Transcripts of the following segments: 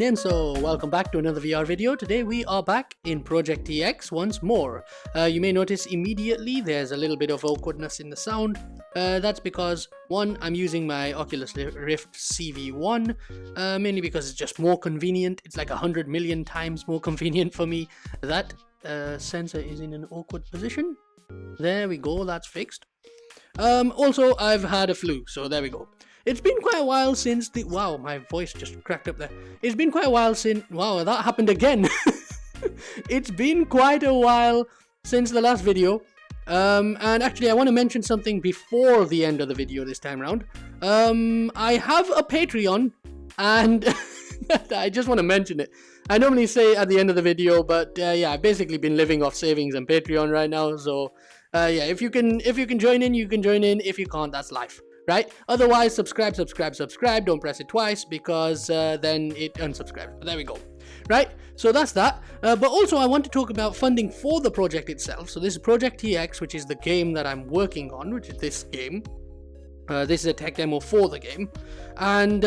Nimso. Welcome back to another VR video. Today we are back in ProjectTX once more. You may notice immediately there's a little bit of awkwardness in the sound. That's because, one, I'm using my Oculus Rift CV1, mainly because it's just more convenient. It's like 100 million times more convenient for me. That sensor is in an awkward position. There we go, that's fixed. Also, I've had a flu, so there we go. It's been quite a while since the... Wow, my voice just cracked up there. It's been quite a while since... Wow, that happened again. It's been quite a while since the last video. And actually, I want to mention something before the end of the video this time around. I have a Patreon, and I just want to mention it. I normally say it at the end of the video, but yeah, I've basically been living off savings and Patreon right now. So yeah, if you can join in, you can join in. If you can't, that's life. Right? Otherwise, subscribe. Don't press it twice because then it unsubscribes. But there we go. Right? So that's that. But also, I want to talk about funding for the project itself. So this is ProjectTX, which is the game that I'm working on, which is this game. This is a tech demo for the game. And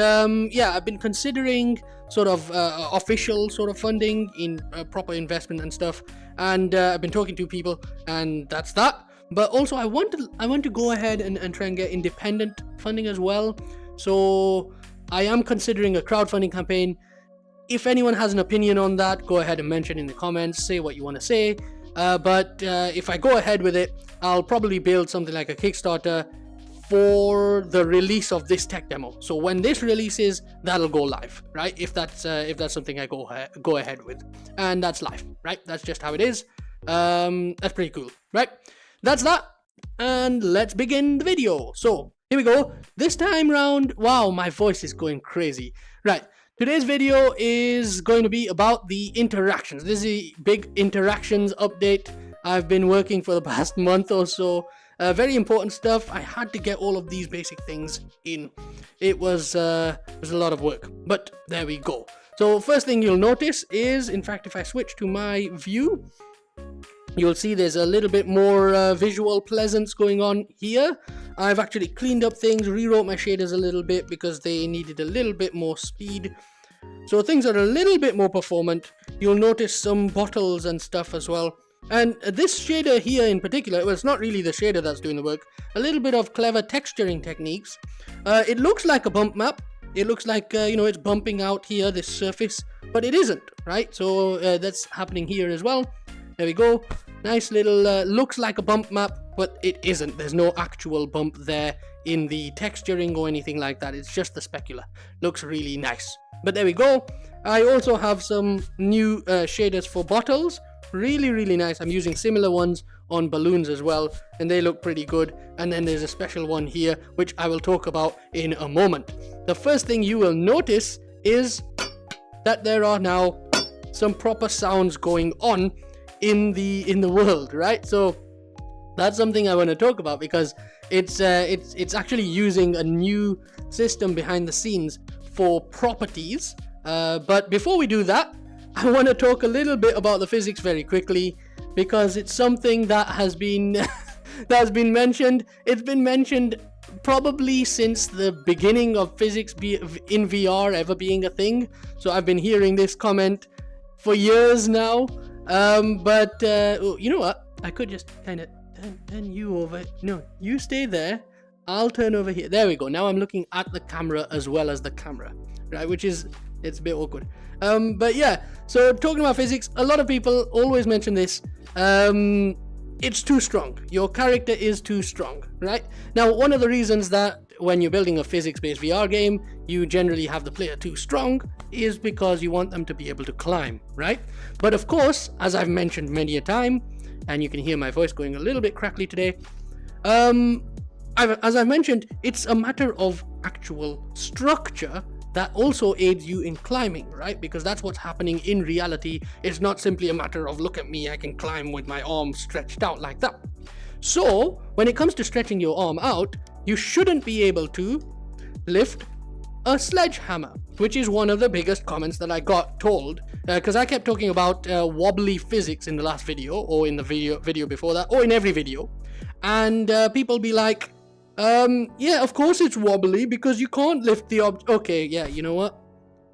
yeah, I've been considering sort of official sort of funding in proper investment and stuff. And I've been talking to people, and that's that. But also, I want to go ahead and try and get independent funding as well. So I am considering a crowdfunding campaign. If anyone has an opinion on that, go ahead and mention in the comments. Say what you want to say. But if I go ahead with it, I'll probably build something like a Kickstarter for the release of this tech demo. So when this releases, that'll go live, right? If that's something I go ahead with, and that's live, right? That's just how it is. That's pretty cool, right? That's that, and let's begin the video. So here we go. This time round, wow, my voice is going crazy. Right, today's video is going to be about the interactions. This is a big interactions update. I've been working for the past month or so. Very important stuff. I had to get all of these basic things in. It was a lot of work, but there we go. So first thing you'll notice is, in fact, if I switch to my view, you'll see there's a little bit more visual pleasance going on here. I've actually cleaned up things, rewrote my shaders a little bit because they needed a little bit more speed. So things are a little bit more performant. You'll notice some bottles and stuff as well. And this shader here in particular, well, it's not really the shader that's doing the work. A little bit of clever texturing techniques. It looks like a bump map. It looks like, you know, it's bumping out here, this surface, but it isn't, right? So that's happening here as well. There we go. Nice little, looks like a bump map, but it isn't. There's no actual bump there in the texturing or anything like that. It's just the specular. Looks really nice. But there we go. I also have some new shaders for bottles. Really, really nice. I'm using similar ones on balloons as well, and they look pretty good. And then there's a special one here, which I will talk about in a moment. The first thing you will notice is that there are now some proper sounds going on in the world, right? So that's something I want to talk about because it's actually using a new system behind the scenes for properties. But before we do that, I want to talk a little bit about the physics very quickly because it's something that has been mentioned. It's been mentioned probably since the beginning of physics in VR ever being a thing. So I've been hearing this comment for years now. But you know what? I could just kind of turn you over. No, you stay there. I'll turn over here. There we go. Now I'm looking at the camera as well as the camera, right? Which is, it's a bit awkward. But yeah, so talking about physics, a lot of people always mention this. It's too strong. Your character is too strong, right? Now, one of the reasons that when you're building a physics-based VR game, you generally have the player too strong is because you want them to be able to climb, right? But of course, as I've mentioned many a time, and you can hear my voice going a little bit crackly today, as I've mentioned, it's a matter of actual structure that also aids you in climbing, right? Because that's what's happening in reality. It's not simply a matter of, look at me, I can climb with my arm stretched out like that. So when it comes to stretching your arm out, you shouldn't be able to lift a sledgehammer, which is one of the biggest comments that I got told, because I kept talking about wobbly physics in the last video, or in the video before that, or in every video, and people be like, yeah, of course it's wobbly because you can't lift the object. Okay, yeah, you know what?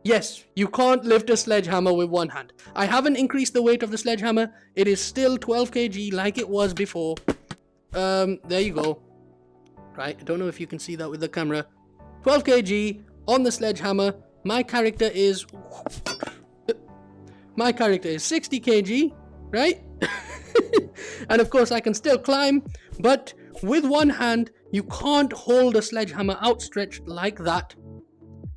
Yes, you can't lift a sledgehammer with one hand. I haven't increased the weight of the sledgehammer. It is still 12 kg like it was before. There you go. Right, I don't know if you can see that with the camera. 12 kg on the sledgehammer. My character is 60 kg, right? And of course I can still climb, but with one hand you can't hold a sledgehammer outstretched like that.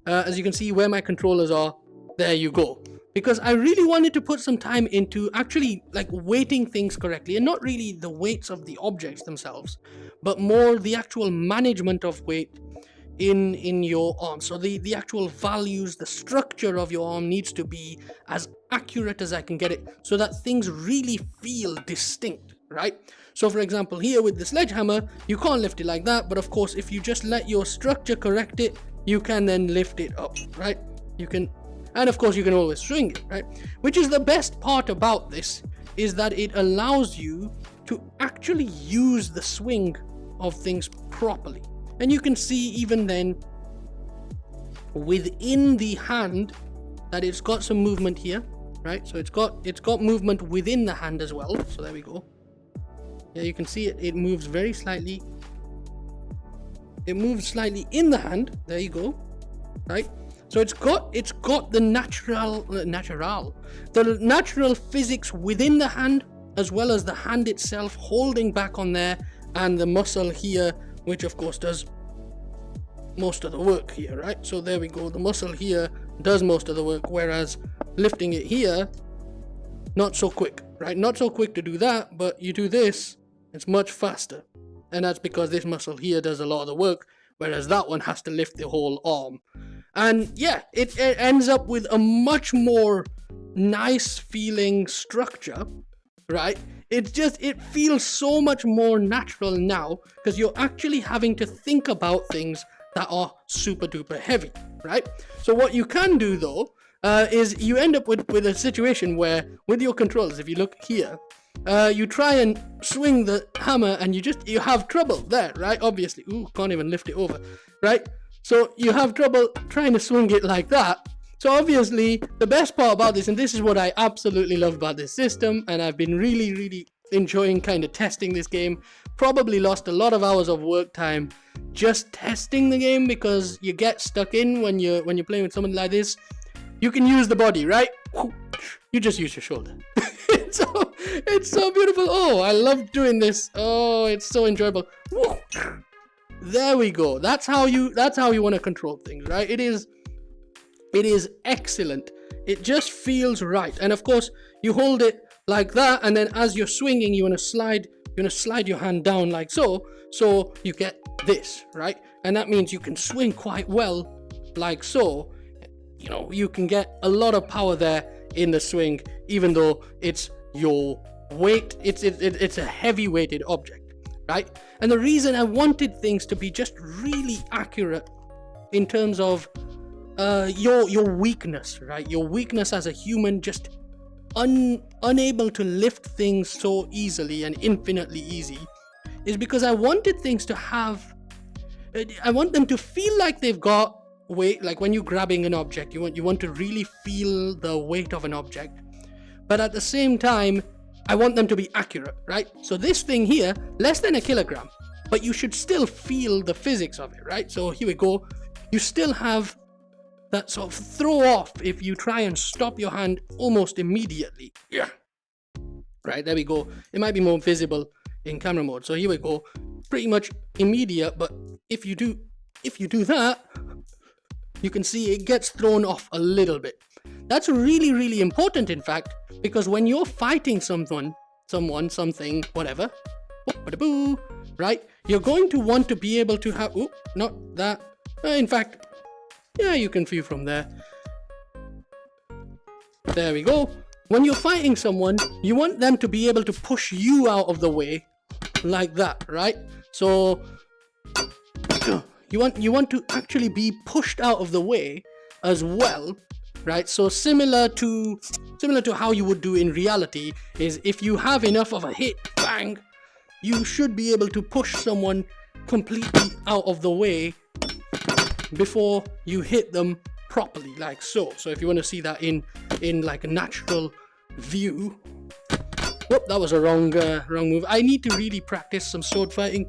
As you can see where my controllers are, there you go. Because I really wanted to put some time into actually like weighting things correctly, and not really the weights of the objects themselves, but more the actual management of weight in your arm. So the actual values, the structure of your arm needs to be as accurate as I can get it, so that things really feel distinct, right? So for example, here with the sledgehammer, you can't lift it like that, but of course if you just let your structure correct it, you can then lift it up, right? You can, and of course you can always swing it, right? Which is the best part about this, is that it allows you to actually use the swing of things properly. And you can see even then within the hand that it's got some movement here, right? So it's got movement within the hand as well. So there we go. Yeah, you can see it moves very slightly. It moves slightly in the hand. There you go. Right? So it's got the natural physics within the hand, as well as the hand itself holding back on there, and the muscle here, which of course does most of the work here, right? So there we go. The muscle here does most of the work, whereas lifting it here, not so quick, right? Not so quick to do that, but you do this, it's much faster. And that's because this muscle here does a lot of the work, whereas that one has to lift the whole arm. And yeah, it ends up with a much more nice feeling structure, right? It feels so much more natural now, because you're actually having to think about things that are super duper heavy, right? So what you can do though, is you end up with a situation where with your controllers, if you look here, you try and swing the hammer and you have trouble there, right? Obviously, ooh, can't even lift it over, right? So you have trouble trying to swing it like that. So obviously the best part about this, and this is what I absolutely love about this system, and I've been really enjoying kind of testing this game, probably lost a lot of hours of work time just testing the game, because you get stuck in when you're playing with someone like this. You can use the body, right? You just use your shoulder. It's so beautiful. Oh, I love doing this. Oh, it's so enjoyable. There we go. That's how you want to control things, right? It is excellent. It just feels right. And of course, you hold it like that, and then as you're swinging, you want to slide your hand down like so you get this, right? And that means you can swing quite well like so. You know, you can get a lot of power there in the swing, even though it's your weight, it's a heavy weighted object, right? And the reason I wanted things to be just really accurate in terms of your weakness, right? Your weakness as a human, just unable to lift things so easily and infinitely easy, is because I wanted things to have, I want them to feel like they've got weight. Like when you're grabbing an object, you want to really feel the weight of an object, but at the same time I want them to be accurate, right? So this thing here, less than a kilogram, but you should still feel the physics of it, right? So here we go. You still have that sort of throw off if you try and stop your hand almost immediately. Yeah. Right, there we go. It might be more visible in camera mode. So here we go. Pretty much immediate, but if you do that, you can see it gets thrown off a little bit. That's really important, in fact, because when you're fighting someone, something, whatever, right, you're going to want to be able to have, not that, in fact, yeah, you can view from there. There we go. When you're fighting someone, you want them to be able to push you out of the way like that, right? So you want to actually be pushed out of the way as well, right? So similar to how you would do in reality is if you have enough of a hit, bang, you should be able to push someone completely out of the way before you hit them properly, like so. So if you want to see that in like a natural view. Whoop, that was a wrong move. I need to really practice some sword fighting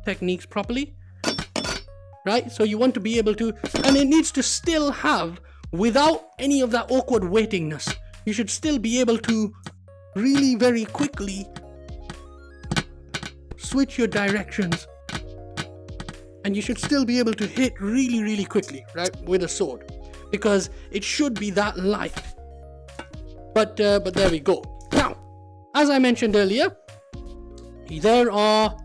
techniques properly. Right? So you want to be able to, and it needs to still have, without any of that awkward waitingness, you should still be able to really very quickly switch your directions. And you should still be able to hit really, really quickly, right, with a sword, because it should be that light. But there we go. Now, as I mentioned earlier, there are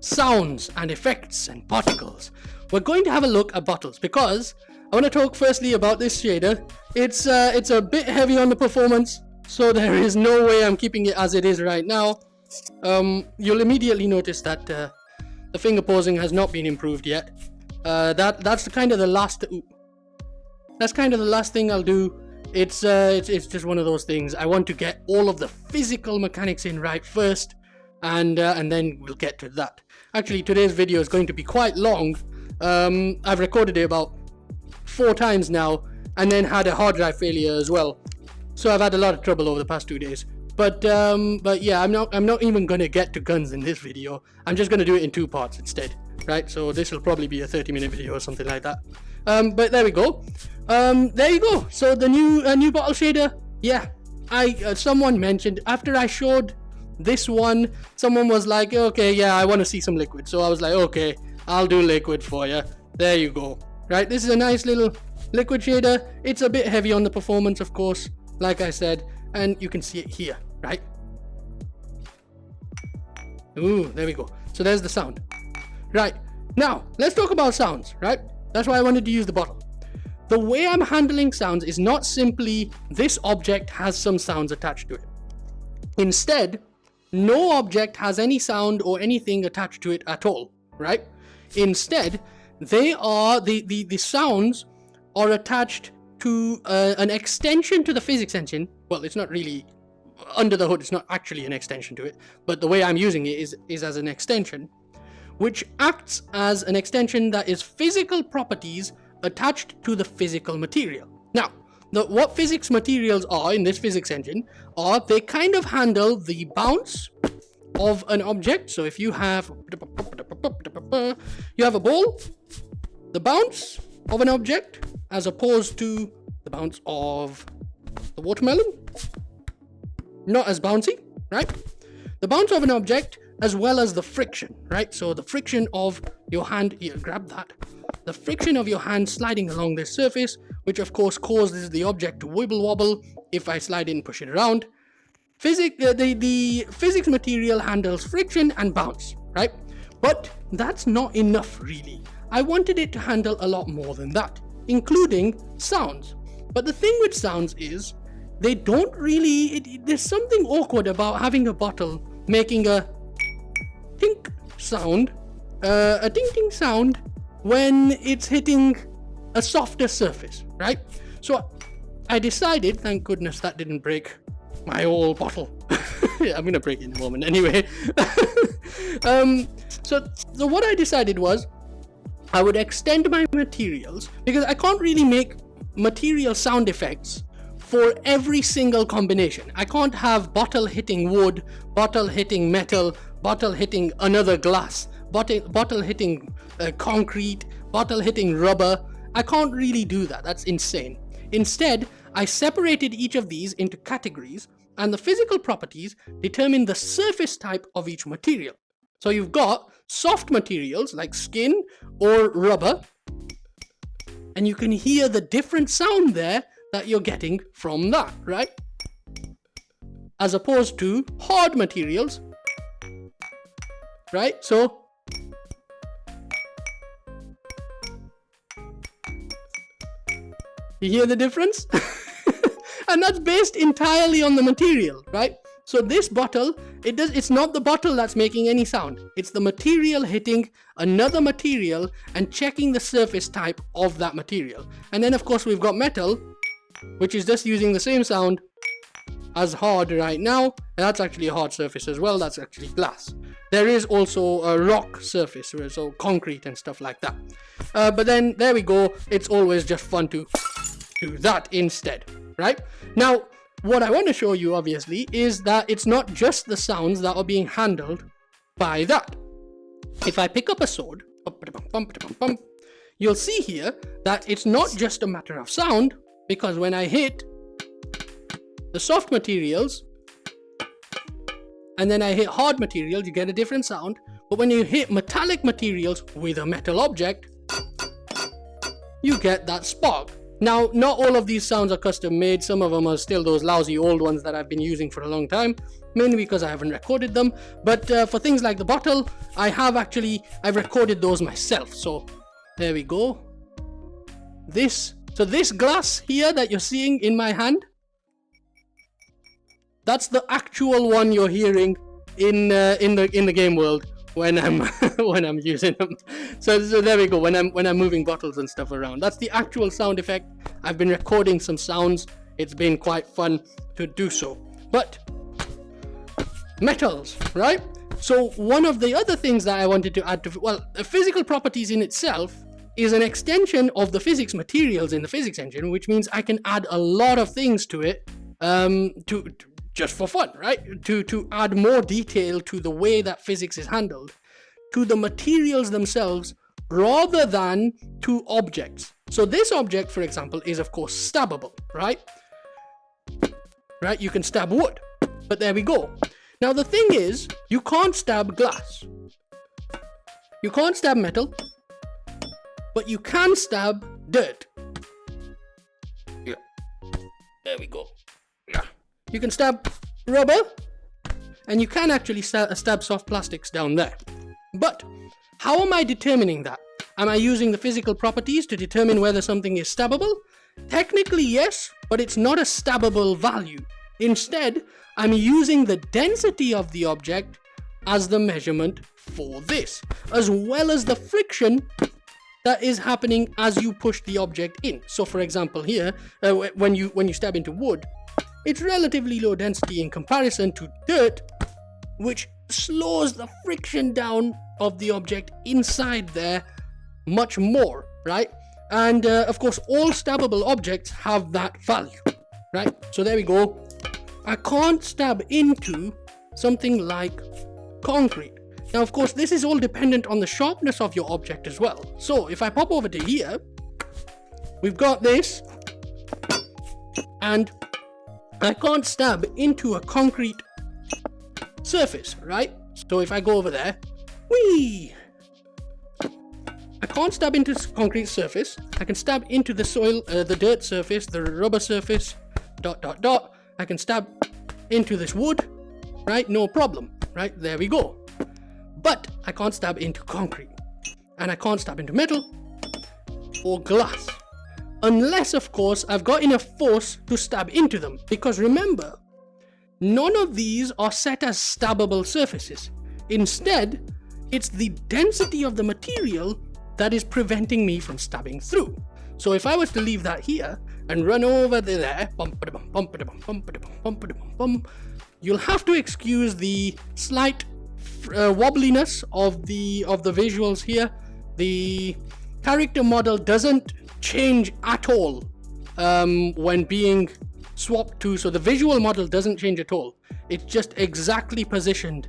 sounds and effects and particles. We're going to have a look at bottles because I want to talk firstly about this shader. It's a bit heavy on the performance, so there is no way I'm keeping it as it is right now. You'll immediately notice that the finger posing has not been improved yet. That's kind of the last. That's kind of the last thing I'll do. It's just one of those things. I want to get all of the physical mechanics in right first, and then we'll get to that. Actually, today's video is going to be quite long. I've recorded it about 4 times now, and then had a hard drive failure as well. So I've had a lot of trouble over the past 2 days. But yeah, I'm not even gonna get to guns in this video. I'm just gonna do it in 2 parts instead, right? So this will probably be a 30-minute video or something like that. But there we go. There you go. So the new bottle shader. Yeah, someone mentioned after I showed this one, someone was like, okay, yeah, I want to see some liquid. So I was like, okay, I'll do liquid for you. There you go. Right, this is a nice little liquid shader. It's a bit heavy on the performance, of course, like I said, and you can see it here, right? Ooh, there we go. So there's the sound. Right, now let's talk about sounds, right? That's why I wanted to use the bottle. The way I'm handling sounds is not simply this object has some sounds attached to it. Instead, no object has any sound or anything attached to it at all, right? Instead, they are the sounds are attached to an extension to the physics engine. Well, it's not really under the hood. It's not actually an extension to it, but the way I'm using it is as an extension, which acts as an extension that is physical properties attached to the physical material. Now, what physics materials are in this physics engine are they kind of handle the bounce of an object. So if you have a ball, the bounce of an object as opposed to the bounce of the watermelon, not as bouncy, right? The bounce of an object as well as the friction, right? So the friction of your hand, here, grab that. The friction of your hand sliding along this surface, which of course causes the object to wibble wobble if I slide it and push it around. The physics material handles friction and bounce, right? But that's not enough really. I wanted it to handle a lot more than that, including sounds. But the thing with sounds is they don't really, there's something awkward about having a bottle making a tink sound, a ting sound when it's hitting a softer surface, right? So I decided, thank goodness that didn't break my whole bottle. Yeah, I'm gonna break it in a moment anyway. So what I decided was I would extend my materials, because I can't really make material sound effects for every single combination. I can't have bottle hitting wood, bottle hitting metal, bottle hitting another glass, bottle hitting concrete, bottle hitting rubber. I can't really do that. That's insane. Instead, I separated each of these into categories, and the physical properties determine the surface type of each material. So you've got soft materials like skin or rubber, and you can hear the different sound there that you're getting from that, right? As opposed to hard materials, right? So you hear the difference? And that's based entirely on the material, right? So this bottle, it's not the bottle that's making any sound. It's the material hitting another material and checking the surface type of that material. And then of course we've got metal, which is just using the same sound as hard right now. That's actually a hard surface as well. That's actually glass. There is also a rock surface, so concrete and stuff like that. But then there we go. It's always just fun to do that instead, right? Now, what I want to show you obviously is that it's not just the sounds that are being handled by that. If I pick up a sword, you'll see here that it's not just a matter of sound, because when I hit the soft materials and then I hit hard materials, you get a different sound. But when you hit metallic materials with a metal object, you get that spark. Now, not all of these sounds are custom made. Some of them are still those lousy old ones that I've been using for a long time, mainly because I haven't recorded them. But for things like the bottle, I've recorded those myself. So there we go. So this glass here that you're seeing in my hand, that's the actual one you're hearing in the game world when I'm when I'm using them. So there we go. When I'm moving bottles and stuff around, that's the actual sound effect. I've been recording some sounds. It's been quite fun to do so. But metals, right? So one of the other things that I wanted to add to, well, the physical properties in itself is an extension of the physics materials in the physics engine, which means I can add a lot of things to it, just for fun, right? To add more detail to the way that physics is handled, to the materials themselves, rather than to objects. So this object, for example, is of course stabbable, right? Right? You can stab wood, but there we go. Now the thing is, you can't stab glass. You can't stab metal, but you can stab dirt. Yeah. There we go. Yeah. You can stab rubber, and you can actually stab soft plastics down there. But how am I determining that? Am I using the physical properties to determine whether something is stabbable? Technically, yes, but it's not a stabbable value. Instead, I'm using the density of the object as the measurement for this, as well as the friction that is happening as you push the object in. So for example here, when you stab into wood, it's relatively low density in comparison to dirt, which slows the friction down of the object inside there much more, right? And of course, all stabbable objects have that value, right? So there we go. I can't stab into something like concrete. Now, of course, this is all dependent on the sharpness of your object as well. So if I pop over to here, we've got this, and I can't stab into a concrete surface, right? So if I go over there, whee! I can't stab into concrete surface. I can stab into the soil, the dirt surface, the rubber surface, ... I can stab into this wood, right? No problem, right? There we go. But I can't stab into concrete, and I can't stab into metal or glass, unless of course I've got enough force to stab into them, because remember, none of these are set as stabbable surfaces. Instead, it's the density of the material that is preventing me from stabbing through. So if I was to leave that here and run over there, you'll have to excuse the slight wobbliness of the visuals here. The character model doesn't change at all when being swapped to, so the visual model doesn't change at all. It's just exactly positioned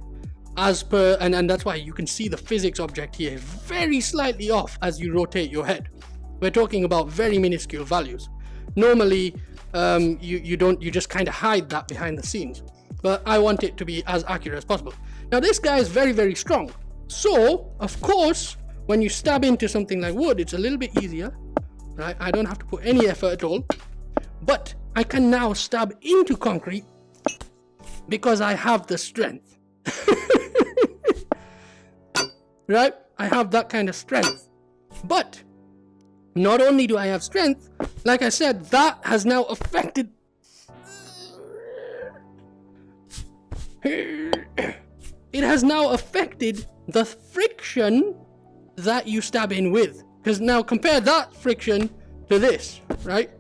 as per, and that's why you can see the physics object here very slightly off as you rotate your head. We're talking about very minuscule values. Normally you just kind of hide that behind the scenes, but I want it to be as accurate as possible. Now this guy is very, very strong, so of course when you stab into something like wood, it's a little bit easier, right? I don't have to put any effort at all, but I can now stab into concrete because I have the strength. Right? I have that kind of strength. But not only do I have strength, like I said, that has now affected it has now affected the friction that you stab in with. Because now compare that friction to this, right?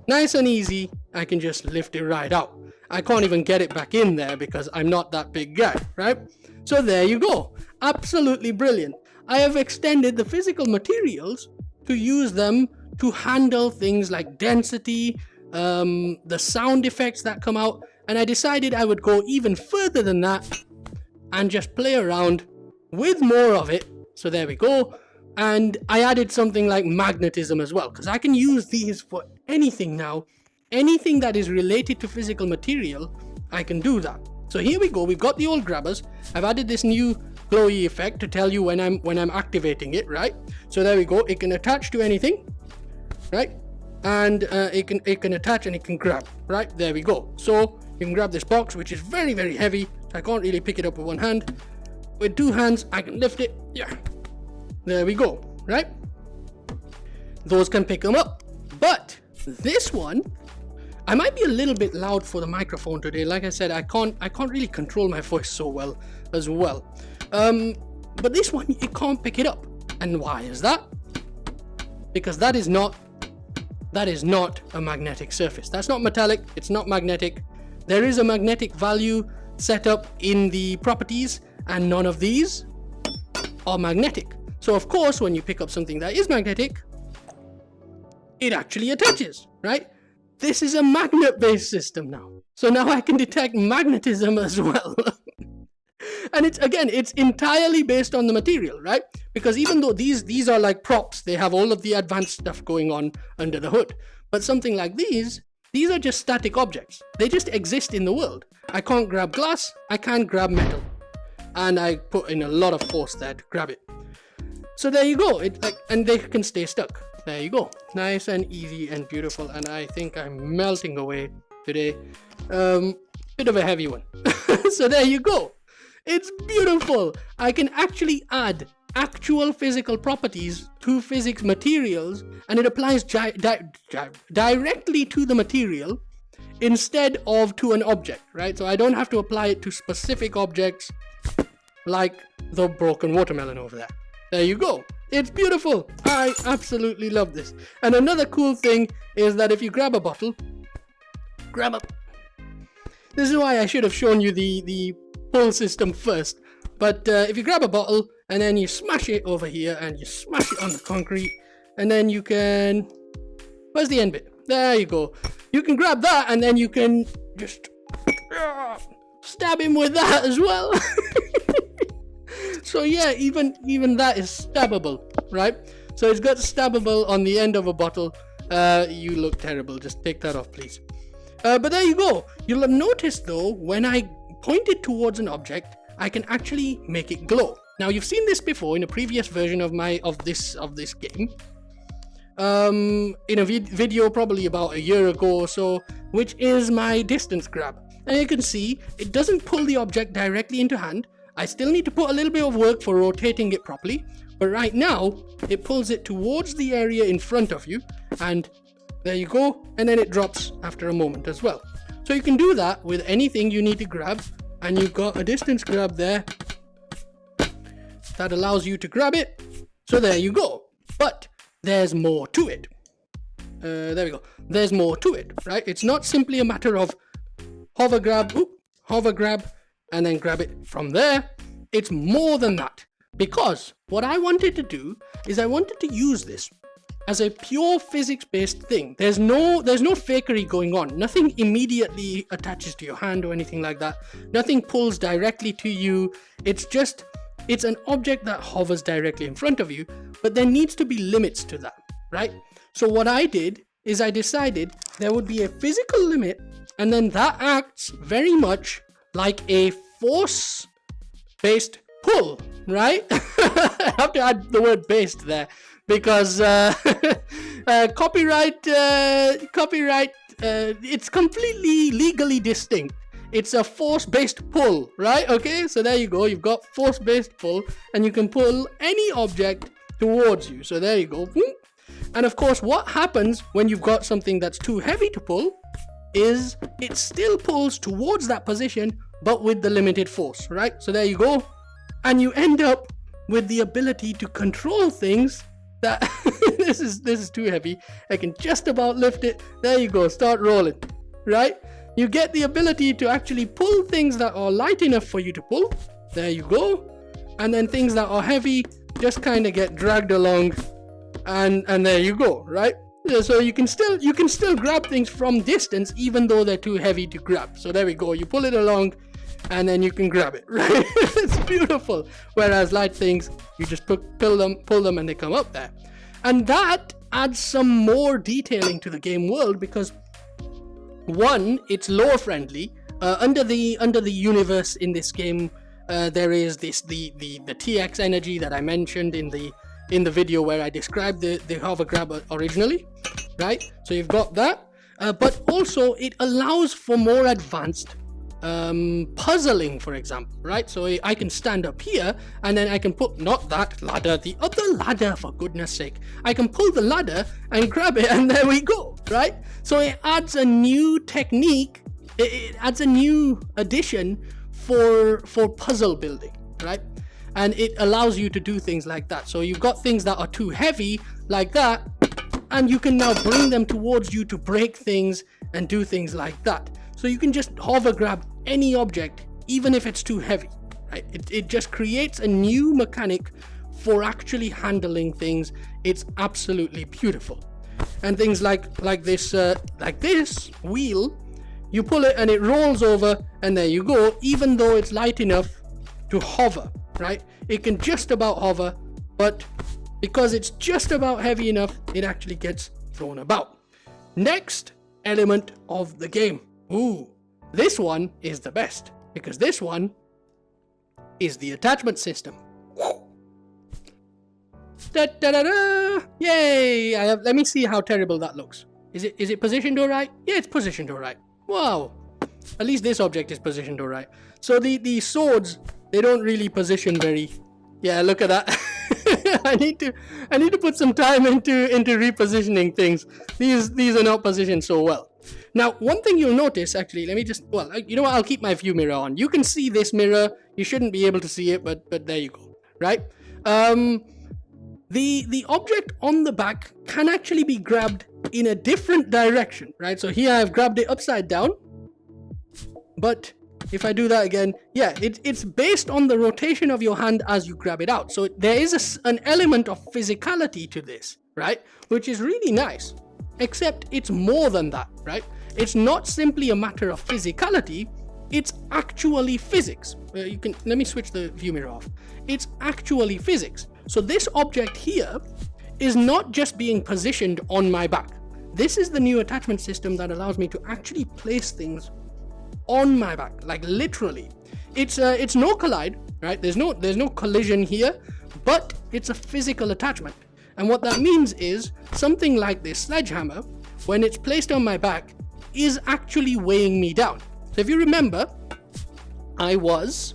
Nice and easy, I can just lift it right out. I can't even get it back in there because I'm not that big guy, right? So there you go. Absolutely brilliant. I have extended the physical materials to use them to handle things like density, the sound effects that come out, and I decided I would go even further than that and just play around with more of it. So there we go. And I added something like magnetism as well, because I can use these for anything now. Anything that is related to physical material, I can do that. So here we go. We've got the old grabbers. I've added this new glowy effect to tell you when I'm activating it, right? So there we go. It can attach to anything, right? And it can attach and it can grab, right? There we go. So you can grab this box, which is very, very heavy. So I can't really pick it up with one hand. With two hands, I can lift it. Yeah. There we go, right? Those can pick them up. But this one, I might be a little bit loud for the microphone today. Like I said, I can't really control my voice so well as well. But this one, you can't pick it up. And why is that? Because that is not a magnetic surface. That's not metallic. It's not magnetic. There is a magnetic value set up in the properties, and none of these are magnetic. So of course, when you pick up something that is magnetic, it actually attaches, right? This is a magnet-based system now. So now I can detect magnetism as well. And it's entirely based on the material, right? Because even though these are like props, they have all of the advanced stuff going on under the hood. But something like these are just static objects. They just exist in the world. I can't grab glass, I can't grab metal. And I put in a lot of force there to grab it. So there you go. And they can stay stuck. There you go. Nice and easy and beautiful. And I think I'm melting away today. Bit of a heavy one. So there you go. It's beautiful. I can actually add actual physical properties to physics materials, and it applies directly to the material instead of to an object, right? So I don't have to apply it to specific objects like the broken watermelon over there. There you go. It's beautiful. I absolutely love this. And another cool thing is that if you grab a bottle, this is why I should have shown you the pull system first. But if you grab a bottle and then you smash it over here and you smash it on the concrete, and then you can, where's the end bit? There you go. You can grab that and then you can just stab him with that as well. So yeah, even that is stabbable, right? So it's got stabbable on the end of a bottle. You look terrible. Just take that off, please. But there you go. You'll have noticed though, when I point it towards an object, I can actually make it glow. Now you've seen this before in a previous version of this game. In a video probably about a year ago or so, which is my distance grab. And you can see it doesn't pull the object directly into hand. I still need to put a little bit of work for rotating it properly, but right now it pulls it towards the area in front of you, and there you go, and then it drops after a moment as well. So you can do that with anything you need to grab, and you've got a distance grab there that allows you to grab it. So there you go. But there's more to it. There we go. There's more to it, right? It's not simply a matter of hover grab, and then grab it from there. It's more than that, because what I wanted to do is I wanted to use this as a pure physics-based thing. There's no fakery going on. Nothing immediately attaches to your hand or anything like that. Nothing pulls directly to you. It's an object that hovers directly in front of you, but there needs to be limits to that, right? So what I did is I decided there would be a physical limit, and then that acts very much like a force-based pull, right? I have to add the word based there because copyright, it's completely legally distinct. It's a force-based pull, right? Okay, so there you go. You've got force-based pull, and you can pull any object towards you. So there you go. And of course, what happens when you've got something that's too heavy to pull is it still pulls towards that position, but with the limited force, right? So there you go. And you end up with the ability to control things that this is too heavy. I can just about lift it. There you go. Start rolling, right? you get the ability to actually pull things that are light enough for you to pull. There you go. And then things that are heavy just kind of get dragged along, and there you go, right? So you can still grab things from distance even though they're too heavy to grab. So there we go. You pull it along and then you can grab it, right? It's beautiful. Whereas light things, you just pull them and they come up there. And that adds some more detailing to the game world because one, it's lore friendly. Under the universe in this game, there is the TX energy that I mentioned in the video where I described the hover grab originally, right? So you've got that, but also it allows for more advanced puzzling, for example, right? So I can stand up here and then I can put, not that ladder, the other ladder, for goodness sake. I can pull the ladder and grab it and there we go, right? So it adds a new technique, it adds a new addition for puzzle building, right? And it allows you to do things like that. So you've got things that are too heavy like that, and you can now bring them towards you to break things and do things like that. So you can just hover grab any object, even if it's too heavy, right? It just creates a new mechanic for actually handling things. It's absolutely beautiful. And things like this wheel, you pull it and it rolls over, and there you go. Even though it's light enough to hover, right? It can just about hover, but because it's just about heavy enough, it actually gets thrown about. Next element of the game. Ooh, this one is the best, because this one is the attachment system. Da, da, da, da. Yay! Let me see how terrible that looks. Is it positioned alright? Yeah, it's positioned alright. Wow. At least this object is positioned alright. So the swords, they don't really position very. Yeah, look at that. I need to put some time into repositioning things. These are not positioned so well. Now, one thing you'll notice, actually, let me just, well, you know what, I'll keep my view mirror on. You can see this mirror. You shouldn't be able to see it, but there you go, right? The object on the back can actually be grabbed in a different direction, right? So here I've grabbed it upside down, but if I do that again, yeah, it's based on the rotation of your hand as you grab it out. So there is an element of physicality to this, right? Which is really nice, except it's more than that, right? It's not simply a matter of physicality, it's actually physics. Let me switch the view mirror off. It's actually physics. So this object here is not just being positioned on my back. This is the new attachment system that allows me to actually place things on my back, like literally. It's no collide, right? There's no collision here, but it's a physical attachment. And what that means is something like this sledgehammer, when it's placed on my back, is actually weighing me down. So if you remember, I was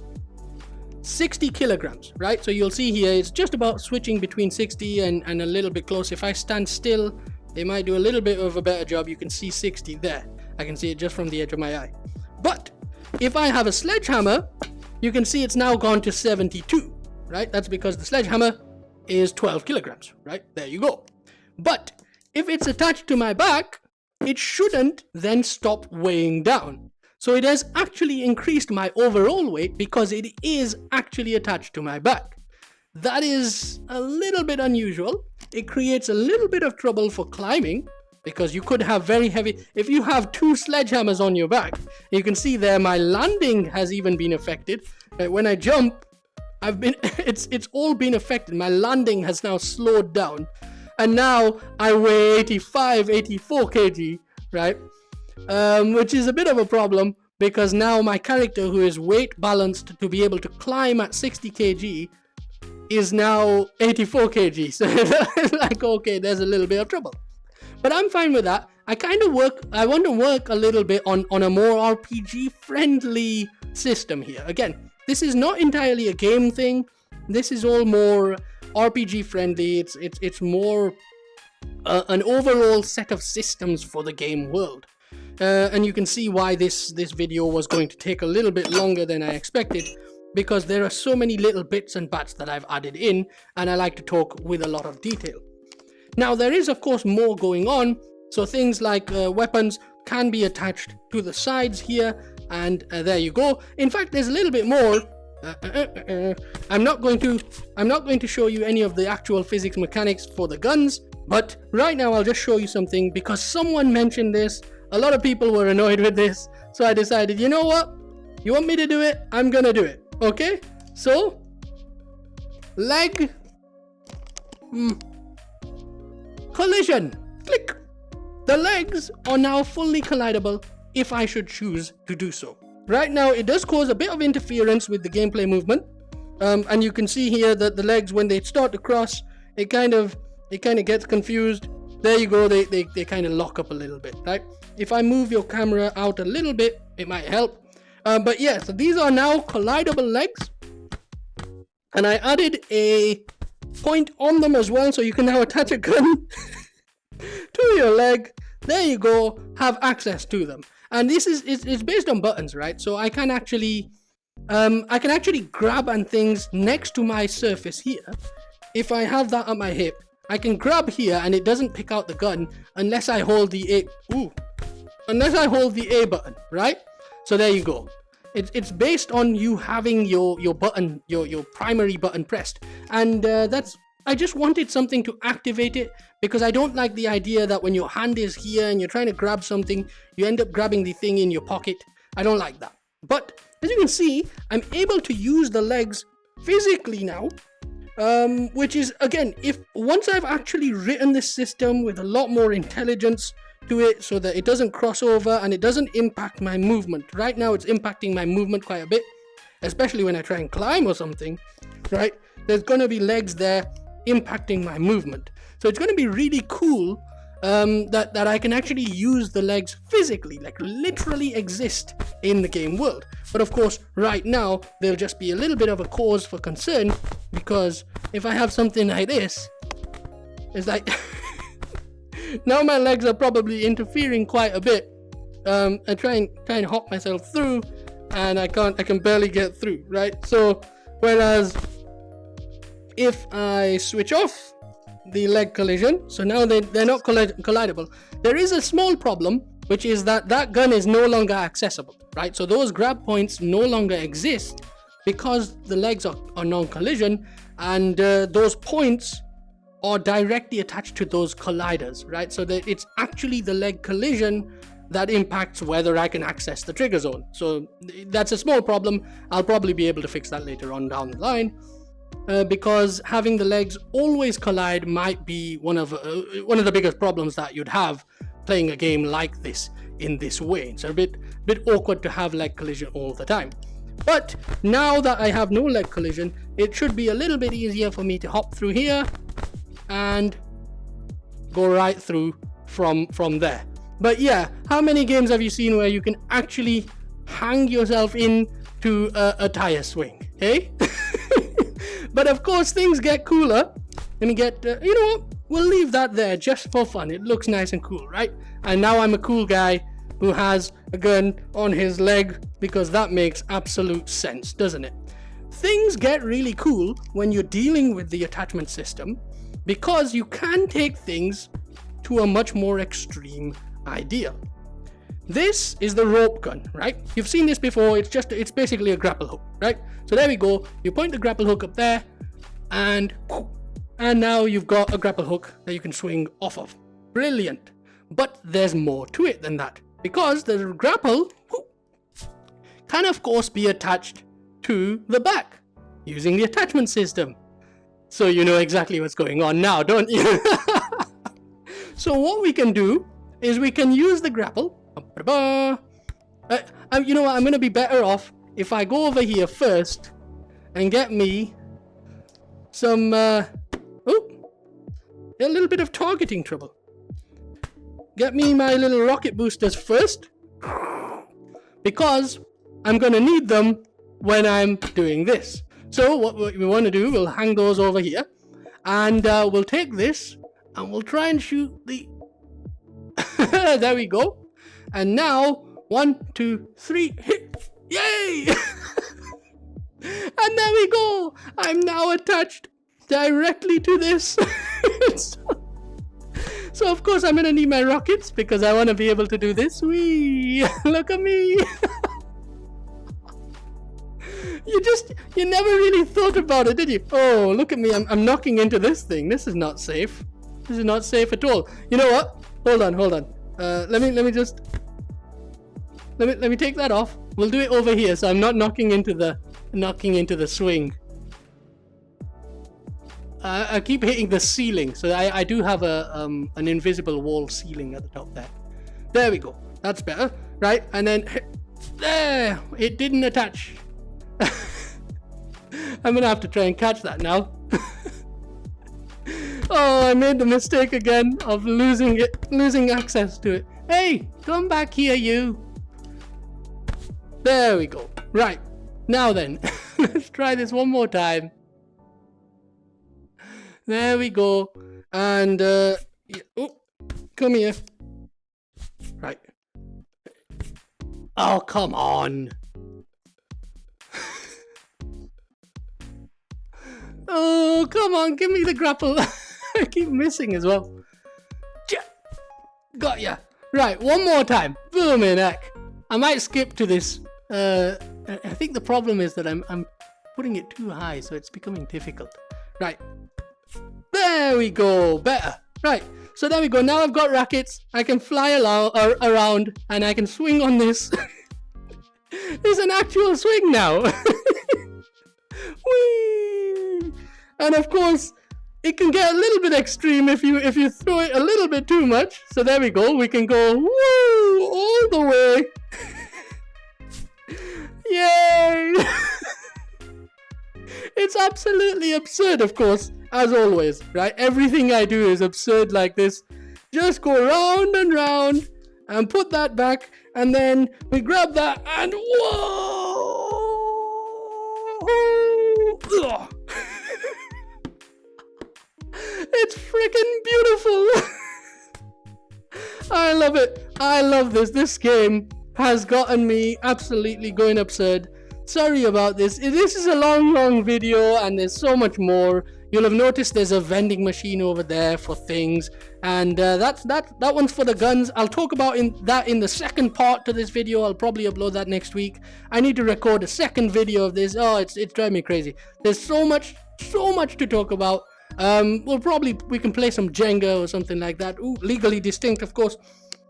60 kilograms, right? So you'll see here, it's just about switching between 60 and a little bit close. If I stand still, they might do a little bit of a better job. You can see 60 there. I can see it just from the edge of my eye. But if I have a sledgehammer, you can see it's now gone to 72, right? That's because the sledgehammer is 12 kilograms, right? There you go. But if it's attached to my back, it shouldn't then stop weighing down. So it has actually increased my overall weight because it is actually attached to my back. That is a little bit unusual. It creates a little bit of trouble for climbing because you could have very heavy, if you have two sledgehammers on your back, you can see there my landing has even been affected. When I jump, it's all been affected. My landing has now slowed down. And now I weigh 84 kg, right? Which is a bit of a problem because now my character, who is weight balanced to be able to climb at 60 kg, is now 84 kg. So it's like, okay, there's a little bit of trouble. But I'm fine with that. I want to work a little bit on a more RPG friendly system here. Again, this is not entirely a game thing. This is all more RPG friendly. It's more an overall set of systems for the game world. And you can see why this video was going to take a little bit longer than I expected, because there are so many little bits and bats that I've added in, and I like to talk with a lot of detail. Now there is of course more going on, so things like weapons. can be attached to the sides here, and there you go. In fact, there's a little bit more. I'm not going to show you any of the actual physics mechanics for the guns, but right now I'll just show you something because someone mentioned this. A lot of people were annoyed with this, so I decided, you know what? You want me to do it? I'm gonna do it. Okay? So, leg collision. Click. The legs are now fully collidable if I should choose to do so. Right now, it does cause a bit of interference with the gameplay movement, and you can see here that the legs, when they start to cross, it kind of gets confused. There you go. They kind of lock up a little bit, right? If I move your camera out a little bit, it might help. But yeah, so these are now collidable legs, and I added a point on them as well, so you can now attach a gun to your leg. There you go. Have access to them. And this is it's based on buttons, right? So I can actually grab and things next to my surface here. If I have that at my hip, I can grab here and it doesn't pick out the gun unless I hold the A button, right? So there you go. It's based on you having your button, your primary button pressed, and I just wanted something to activate it, because I don't like the idea that when your hand is here and you're trying to grab something, you end up grabbing the thing in your pocket. I don't like that. But as you can see, I'm able to use the legs physically now, which is, again, once I've actually written this system with a lot more intelligence to it so that it doesn't cross over and it doesn't impact my movement. Right now it's impacting my movement quite a bit, especially when I try and climb or something, right? There's going to be legs there impacting my movement. So it's going to be really cool that I can actually use the legs physically, like literally exist in the game world. But of course, right now, there'll just be a little bit of a cause for concern, because if I have something like this, it's like now my legs are probably interfering quite a bit. I try and hop myself through, and I can barely get through, right? So whereas if I switch off the leg collision, so now they're not collidable, there is a small problem, which is that gun is no longer accessible, right? So those grab points no longer exist because the legs are non-collision, and those points are directly attached to those colliders, right? So that it's actually the leg collision that impacts whether I can access the trigger zone. So that's a small problem. I'll probably be able to fix that later on down the line. Because having the legs always collide might be one of the biggest problems that you'd have playing a game like this in this way. It's a bit awkward to have leg collision all the time. But now that I have no leg collision, it should be a little bit easier for me to hop through here and go right through from there. But yeah, how many games have you seen where you can actually hang yourself in to a tire swing, hey? But of course, things get cooler, and you know what, we'll leave that there just for fun. It looks nice and cool, right? And now I'm a cool guy who has a gun on his leg, because that makes absolute sense, doesn't it? Things get really cool when you're dealing with the attachment system, because you can take things to a much more extreme idea. This is the rope gun, right? You've seen this before. It's basically a grapple hook, right? So there we go. You point the grapple hook up there, and now you've got a grapple hook that you can swing off of. Brilliant. But there's more to it than that, because the grapple can of course be attached to the back using the attachment system. So you know exactly what's going on now, don't you? So what we can do is we can use the grapple. You know what, I'm going to be better off if I go over here first and get me some, a little bit of targeting trouble. Get me my little rocket boosters first, because I'm going to need them when I'm doing this. So what we want to do, we'll hang those over here, and we'll take this and we'll try and shoot the... There we go. And now, 1, 2, 3, hit! Yay! And there we go! So of course I'm gonna need my rockets because I want to be able to do this. Whee! Look at me. You never really thought about it, did you? Oh, look at me. I'm knocking into this thing. This is not safe. This is not safe at all. You know what? Hold on. Let me just let me take that off. We'll do it over here so I'm not knocking into the swing. I keep hitting the ceiling, so I do have an invisible wall ceiling at the top there. There we go. That's better, right? And then there, it didn't attach. I'm gonna have to try and catch that now. Oh, I made the mistake again of losing access to it. Hey, come back here, you. There we go. Right, now then, let's try this one more time. There we go. And, yeah. Oh, come here. Right. Oh, come on. Oh, come on, give me the grapple. I keep missing as well. Got ya. Right, one more time. Boom in heck. I might skip to this. I think the problem is that I'm putting it too high, so it's becoming difficult. Right. There we go. Better. Right. So there we go. Now I've got rackets. I can fly around and I can swing on this. It's an actual swing now. Whee! And of course, it can get a little bit extreme if you throw it a little bit too much. So there we go. We can go woo all the way. Yay! It's absolutely absurd, of course, as always, right? Everything I do is absurd like this. Just go round and round and put that back, and then we grab that and whoa! Ugh. It's freaking beautiful. I love it. I love this. This game has gotten me absolutely going absurd. Sorry about this. This is a long video and there's so much more. You'll have noticed there's a vending machine over there for things, and that one's for the guns. I'll talk about that in the second part to this video. I'll probably upload that next week. I need to record a second video of this. Oh, it's driving me crazy. There's so much to talk about. We can play some Jenga or something like that. Ooh, legally distinct, of course.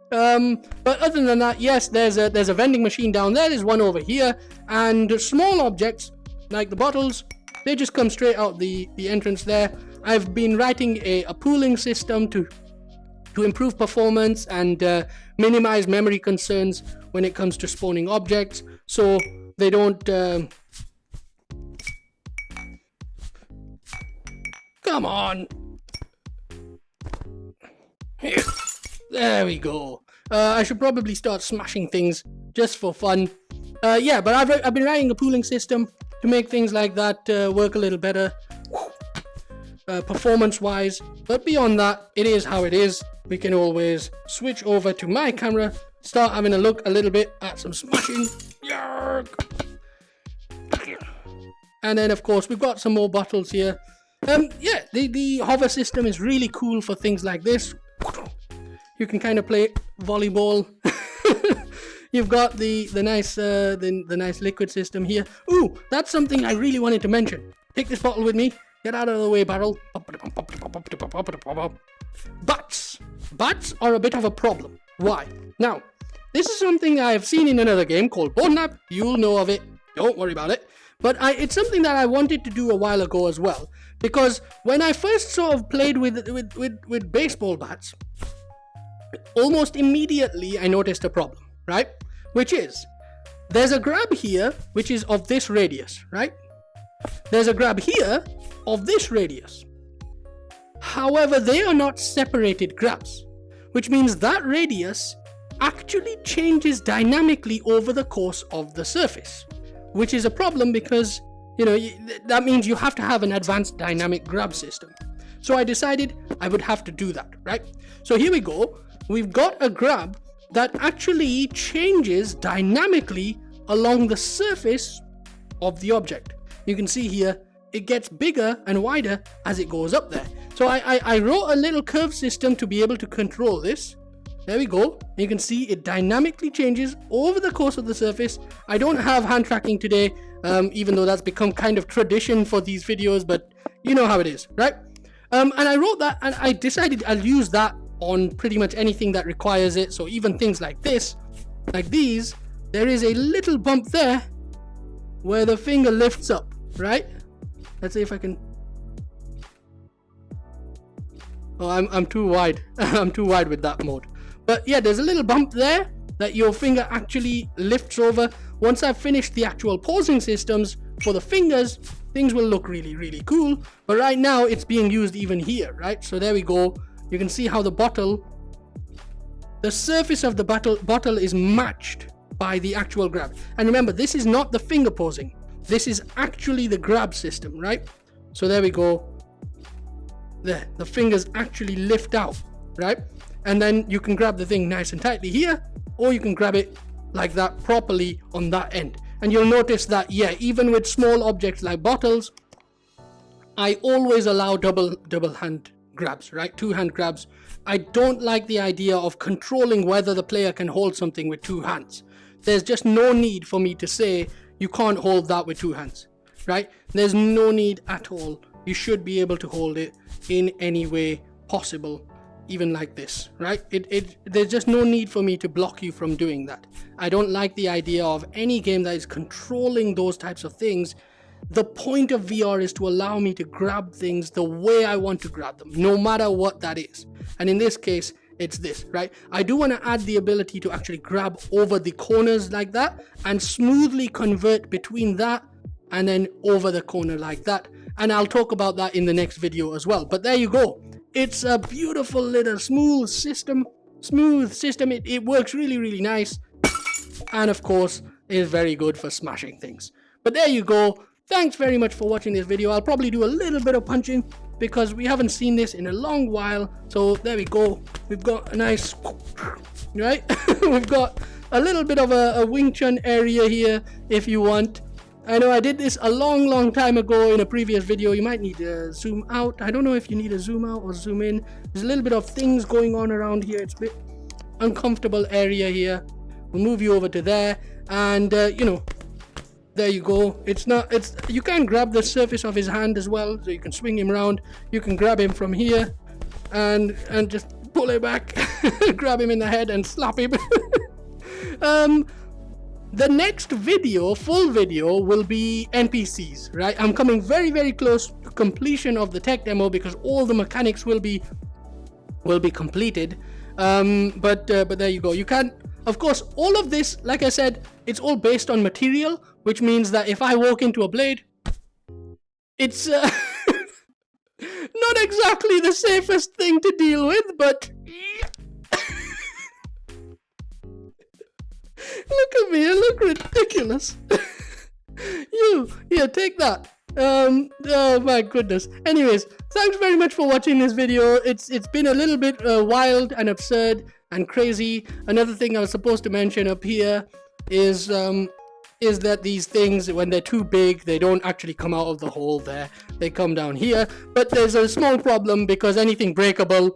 But other than that, yes, there's a vending machine down there. There's one over here, and small objects like the bottles, they just come straight out the entrance there. I've been writing a pooling system to improve performance and minimize memory concerns when it comes to spawning objects, so they don't come on. Here. There we go. I should probably start smashing things just for fun. Yeah, but I've been writing a pooling system to make things like that work a little better, performance-wise. But beyond that, it is how it is. We can always switch over to my camera, start having a look a little bit at some smashing. Yark! And then, of course, we've got some more bottles here. Yeah, the hover system is really cool for things like this. You can kind of play volleyball. You've got the nice liquid system here. Ooh, that's something I really wanted to mention. Take this bottle with me. Get out of the way, barrel. Bats are a bit of a problem. Why? Now, this is something I have seen in another game called Boardnap. You'll know of it. Don't worry about it. But it's something that I wanted to do a while ago as well. Because when I first sort of played with baseball bats, almost immediately I noticed a problem, right? Which is, there's a grab here which is of this radius, right? There's a grab here of this radius. However, they are not separated grabs, which means that radius actually changes dynamically over the course of the surface, which is a problem because, you know, that means you have to have an advanced dynamic grab system. So I decided I would have to do that, right? So here we go. We've got a grab that actually changes dynamically along the surface of the object. You can see here, it gets bigger and wider as it goes up there. So I wrote a little curve system to be able to control this. There we go. You can see it dynamically changes over the course of the surface. I don't have hand tracking today, even though that's become kind of tradition for these videos, but you know how it is, right? And I wrote that, and I decided I'll use that on pretty much anything that requires it. So even things like this, like these, there is a little bump there where the finger lifts up, right? Let's see if I can. Oh, I'm too wide. I'm too wide with that mode. But yeah, there's a little bump there that your finger actually lifts over. Once I've finished the actual pausing systems for the fingers, things will look really, really cool. But right now it's being used even here, right? So there we go. You can see how the surface of the bottle is matched by the actual grab. And remember, this is not the finger pausing. This is actually the grab system, right? So there we go. There, the fingers actually lift out, right? And then you can grab the thing nice and tightly here, or you can grab it like that properly on that end. And you'll notice that, yeah, even with small objects like bottles, I always allow double hand grabs, right? 2-hand grabs. I don't like the idea of controlling whether the player can hold something with 2 hands. There's just no need for me to say you can't hold that with 2 hands, right? There's no need at all. You should be able to hold it in any way possible, even like this, right? There's just no need for me to block you from doing that. I don't like the idea of any game that is controlling those types of things. The point of VR is to allow me to grab things the way I want to grab them, no matter what that is. And in this case, it's this, right? I do want to add the ability to actually grab over the corners like that and smoothly convert between that and then over the corner like that. And I'll talk about that in the next video as well. But there you go. It's a beautiful little smooth system. It works really, really nice. And of course, is very good for smashing things. But there you go. Thanks very much for watching this video. I'll probably do a little bit of punching because we haven't seen this in a long while. So there we go. We've got a nice, right? We've got a little bit of a Wing Chun area here if you want. I know I did this a long time ago in a previous video. You might need to zoom out. I don't know if you need to zoom out or zoom in. There's a little bit of things going on around here. It's a bit uncomfortable area here. We'll move you over to there, and you know, there you go. You can grab the surface of his hand as well, so you can swing him around. You can grab him from here and just pull it back, grab him in the head and slap him. The next video, full video, will be NPCs, right? I'm coming very close to completion of the tech demo because all the mechanics will be completed. But there you go. You can, of course, all of this, like I said, it's all based on material, which means that if I walk into a blade, it's not exactly the safest thing to deal with, but look at me, I look ridiculous. Here, take that. Oh my goodness. Anyways, thanks very much for watching this video. It's been a little bit wild and absurd and crazy. Another thing I was supposed to mention up here is that these things, when they're too big, they don't actually come out of the hole there. They come down here. But there's a small problem because anything breakable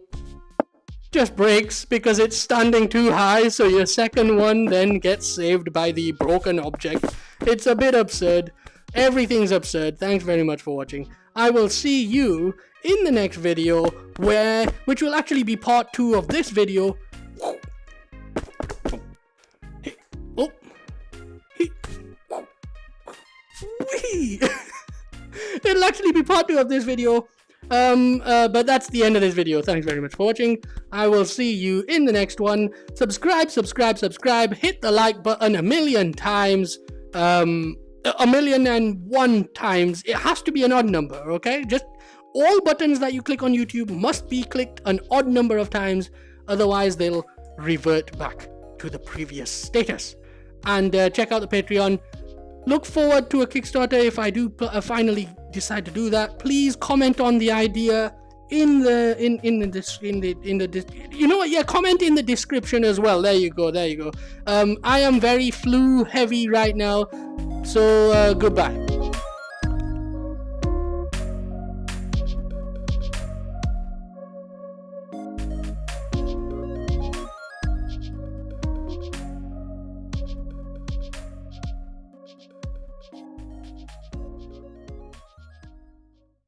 just breaks because it's standing too high, so your second one then gets saved by the broken object. It's a bit absurd. Everything's absurd. Thanks very much for watching. I will see you in the next video, which will actually be part 2 of this video. It'll actually be part 2 of this video. But that's the end of this video. Thanks very much for watching. I will see you in the next one. Subscribe. Hit the like button 1,000,000 times. 1,000,001 times. It has to be an odd number, okay? Just all buttons that you click on YouTube must be clicked an odd number of times. Otherwise, they'll revert back to the previous status. And check out the Patreon. Look forward to a Kickstarter if I do finally decide to do that. Please comment on the idea in the you know what? Yeah, comment in the description as well. There you go. I am very flu heavy right now, so goodbye.